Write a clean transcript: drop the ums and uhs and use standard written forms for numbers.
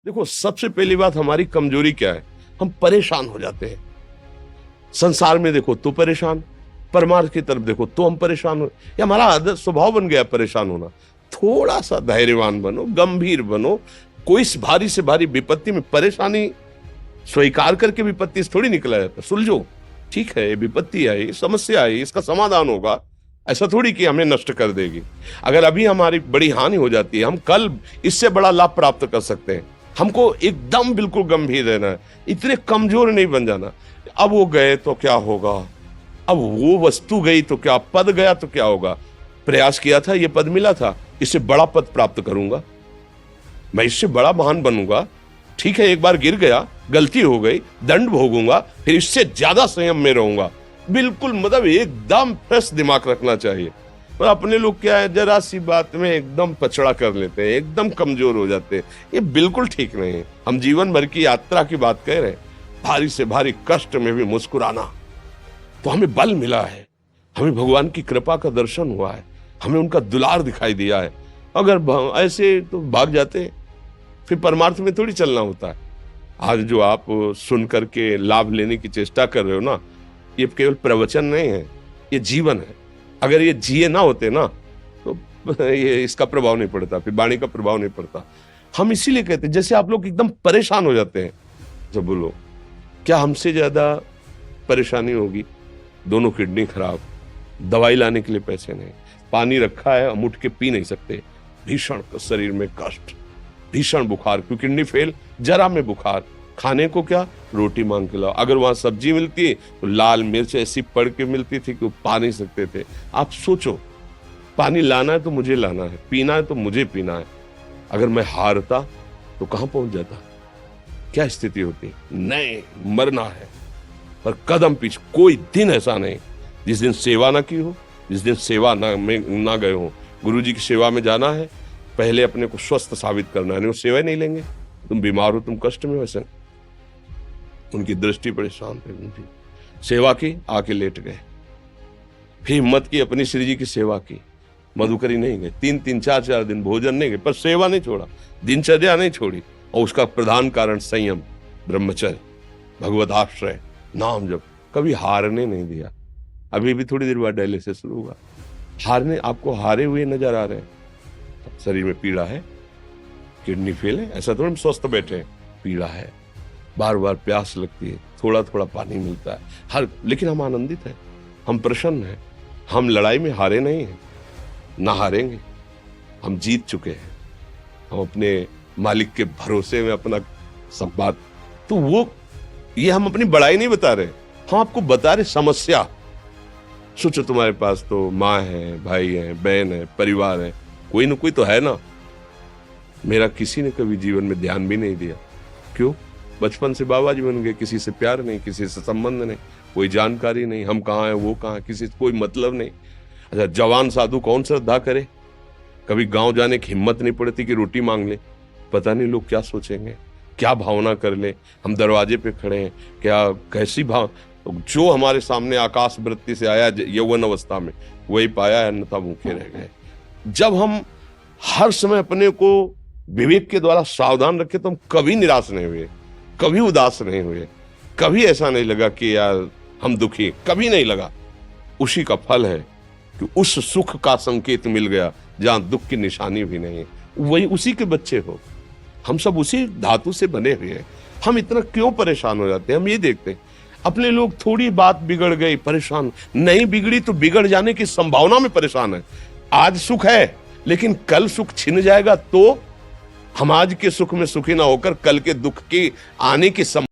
देखो, सबसे पहली बात हमारी कमजोरी क्या है? हम परेशान हो जाते हैं। संसार में देखो तो परेशान, परमार्थ की तरफ देखो तो हम परेशान हो। ये हमारा आदत स्वभाव बन गया परेशान होना। थोड़ा सा धैर्यवान बनो, गंभीर बनो। कोई इस भारी से भारी विपत्ति में परेशानी स्वीकार करके विपत्ति से थोड़ी निकला जाता। सुलझो, ठीक है, विपत्ति आई, समस्या आई, इसका समाधान होगा। ऐसा थोड़ी कि हमें नष्ट कर देगी। अगर अभी हमारी बड़ी हानि हो जाती है, हम कल इससे बड़ा लाभ प्राप्त कर सकते हैं। हमको एकदम बिल्कुल गंभीर रहना है, इतने कमजोर नहीं बन जाना। अब वो गए तो क्या होगा, अब वो वस्तु गई तो क्या, पद गया तो क्या होगा। प्रयास किया था, ये पद मिला था, इससे बड़ा पद प्राप्त करूंगा, मैं इससे बड़ा महान बनूंगा। ठीक है, एक बार गिर गया, गलती हो गई, दंड भोगूंगा, फिर इससे ज्यादा संयम में रहूंगा। बिल्कुल मतलब एकदम फ्रेश दिमाग रखना चाहिए। पर अपने लोग क्या है, जरा सी बात में एकदम पछड़ा कर लेते हैं, एकदम कमजोर हो जाते हैं। ये बिल्कुल ठीक नहीं है। हम जीवन भर की यात्रा की बात कह रहे हैं, भारी से भारी कष्ट में भी मुस्कुराना, तो हमें बल मिला है, हमें भगवान की कृपा का दर्शन हुआ है, हमें उनका दुलार दिखाई दिया है। अगर ऐसे तो भाग जाते, फिर परमार्थ में थोड़ी चलना होता है। आज जो आप सुन करके लाभ लेने की चेष्टा कर रहे हो ना, ये केवल प्रवचन नहीं है, ये जीवन है। अगर ये जिए ना होते ना, तो ये इसका प्रभाव नहीं पड़ता, फिर वाणी का प्रभाव नहीं पड़ता। हम इसीलिए कहते हैं, जैसे आप लोग एकदम परेशान हो जाते हैं, जब बोलो क्या हमसे ज्यादा परेशानी होगी? दोनों किडनी खराब, दवाई लाने के लिए पैसे नहीं, पानी रखा है हम उठ के पी नहीं सकते, भीषण शरीर में कष्ट, भीषण बुखार, क्योंकि किडनी फेल, जरा में बुखार, खाने को क्या, रोटी मांग के लाओ। अगर वहां सब्जी मिलती है तो लाल मिर्च ऐसी पड़ के मिलती थी कि वो पा नहीं सकते थे। आप सोचो, पानी लाना है तो मुझे लाना है, पीना है तो मुझे पीना है। अगर मैं हारता तो कहां पहुंच जाता, क्या स्थिति होती? नहीं, मरना है, पर कदम पीछे। कोई दिन ऐसा नहीं जिस दिन सेवा ना की हो, जिस दिन सेवा ना गए हो। गुरु जी की सेवा में जाना है, पहले अपने को स्वस्थ साबित करना है, नहीं वो सेवा नहीं लेंगे। तुम बीमार हो, तुम कष्ट में, वैसे उनकी दृष्टि बड़ी शांत है। उनकी सेवा की, आके लेट गए, फिर हिम्मत की, अपनी श्री जी की सेवा की। मधुकरी नहीं गए, 3-3 4-4 दिन भोजन नहीं गए, पर सेवा नहीं छोड़ा, दिनचर्या नहीं छोड़ी। और उसका प्रधान कारण संयम, ब्रह्मचर्य, भगवत आश्रय, नाम जप, कभी हारने नहीं दिया। अभी भी थोड़ी देर बाद डायलिसिस शुरू हुआ। हारने, आपको हारे हुए नजर आ रहे हैं? शरीर में पीड़ा है, किडनी फेल है, ऐसा थोड़ा हम स्वस्थ बैठे हैं। पीड़ा है, बार बार प्यास लगती है, थोड़ा थोड़ा पानी मिलता है, लेकिन हम आनंदित हैं, हम प्रसन्न हैं। हम लड़ाई में हारे नहीं हैं, ना हारेंगे, हम जीत चुके हैं। हम अपने मालिक के भरोसे में अपना सब बात, तो वो ये हम अपनी बड़ाई नहीं बता रहे, हम आपको बता रहे समस्या। सोचो, तुम्हारे पास तो माँ है, भाई है, बहन है, परिवार है, कोई ना कोई तो है ना। मेरा किसी ने कभी जीवन में ध्यान भी नहीं दिया। क्यों? बचपन से बाबा जी बन गए, किसी से प्यार नहीं, किसी से संबंध नहीं, कोई जानकारी नहीं, हम कहाँ हैं, वो कहाँ, किसी से कोई मतलब नहीं। अच्छा, जवान साधु कौन श्रद्धा करे? कभी गांव जाने की हिम्मत नहीं पड़ती कि रोटी मांग ले। पता नहीं लोग क्या सोचेंगे, क्या भावना कर ले। हम दरवाजे पे खड़े हैं, क्या कैसी भाव, जो हमारे सामने आकाश वृत्ति से आया यौवन अवस्था में, वही पाया, अन्यथा भूखे रह गए। जब हम हर समय अपने को विवेक के द्वारा सावधान रखे, तो हम कभी निराश नहीं हुए, कभी उदास नहीं हुए, कभी ऐसा नहीं लगा कि यार हम दुखी, कभी नहीं लगा। उसी का फल है कि उस सुख का संकेत मिल गया जहां दुख की निशानी भी नहीं है। वही उसी के बच्चे हो, हम सब उसी धातु से बने हुए हैं। हम इतना क्यों परेशान हो जाते हैं? हम ये देखते हैं, अपने लोग थोड़ी बात बिगड़ गई परेशान, नहीं बिगड़ी तो बिगड़ जाने की संभावना में परेशान है। आज सुख है, लेकिन कल सुख छिन जाएगा, तो हम आज के सुख में सुखी ना होकर कल के दुख के आने की